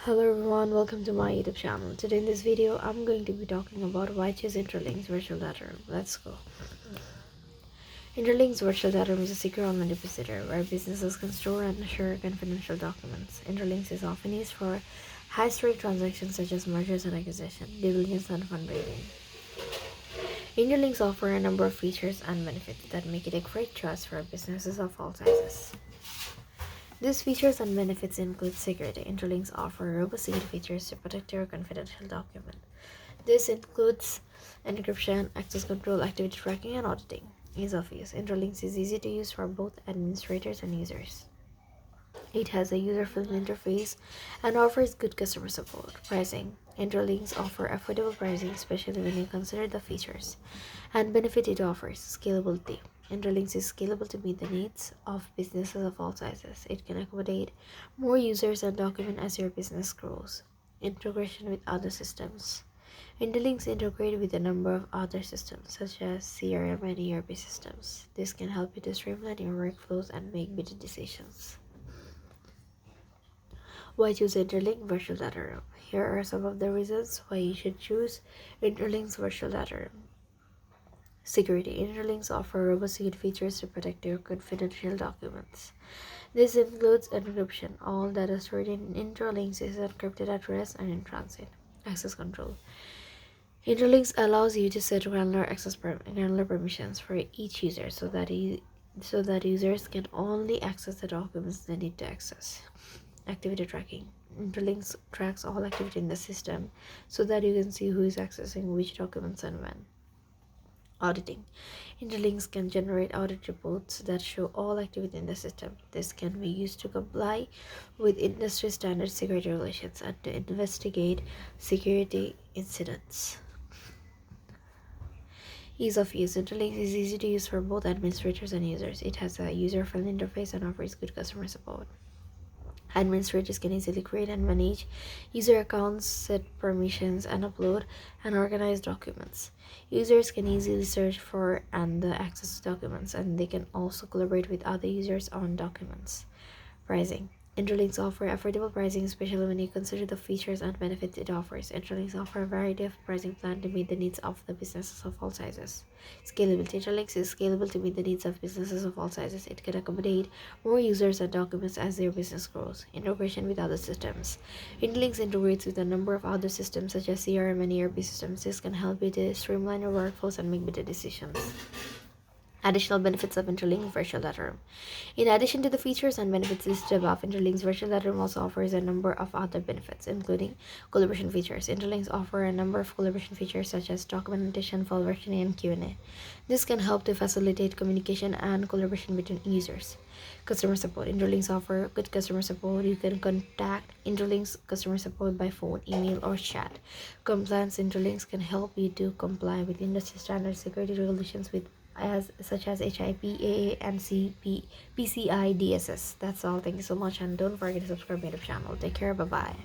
Hello everyone, welcome to my YouTube channel. Today in this video, I'm going to be talking about why choose Intralinks virtual data room. Let's go. Intralinks virtual data room is a secure online repository where businesses can store and share confidential documents. Intralinks is often used for high-stake transactions such as mergers and acquisitions, diligence, and fundraising. Intralinks offer a number of features and benefits that make it a great choice for businesses of all sizes. These features and benefits include security. Intralinks offer robust security features to protect your confidential document. This includes encryption, access control, activity tracking, and auditing. Ease of use. Intralinks is easy to use for both administrators and users. It has a user-friendly interface and offers good customer support. Pricing. Intralinks offer affordable pricing, especially when you consider the features and benefit it offers. Scalability. Intralinks is scalable to meet the needs of businesses of all sizes. It can accommodate more users and documents as your business grows. Integration with other systems. Intralinks integrate with a number of other systems such as CRM and ERP systems. This can help you to streamline your workflows and make better decisions. Why choose Intralinks virtual data room? Here are some of the reasons why you should choose Intralinks virtual data room. Security. Intralinks offer robust security features to protect your confidential documents. This includes encryption. All data stored in Intralinks is encrypted at rest and in transit. Access control. Intralinks allows you to set granular permissions for each user so that users can only access the documents they need to access. Activity tracking. Intralinks tracks all activity in the system so that you can see who is accessing which documents and when. Auditing. Intralinks can generate audit reports that show all activity in the system. This can be used to comply with industry standard security regulations and to investigate security incidents. Ease of use. Intralinks is easy to use for both administrators and users. It has a user-friendly interface and offers good customer support. Administrators can easily create and manage user accounts, set permissions, and upload and organize documents. Users can easily search for and access documents, and they can also collaborate with other users on documents. Pricing. Intralinks offer affordable pricing, especially when you consider the features and benefits it offers. Intralinks offer a variety of pricing plans to meet the needs of the businesses of all sizes. Scalability. Intralinks is scalable to meet the needs of businesses of all sizes. It can accommodate more users and documents as their business grows. Integration with other systems. Intralinks integrates with a number of other systems such as CRM and ERP systems. This can help you to streamline your workflows and make better decisions. Additional benefits of Intralinks virtual data room. In addition to the features and benefits listed above, Intralinks virtual data room also offers a number of other benefits, including collaboration features. Intralinks offer a number of collaboration features such as documentation, file versioning, and Q&A. This can help to facilitate communication and collaboration between users. Customer support. Intralinks offer good customer support. You can contact Intralinks customer support by phone, email, or chat. Compliance. Intralinks can help you to comply with industry standard security regulations such as HIP, AA, and PCI DSS. That's all. Thank you so much, and don't forget to subscribe to my YouTube channel. Take care. Bye bye.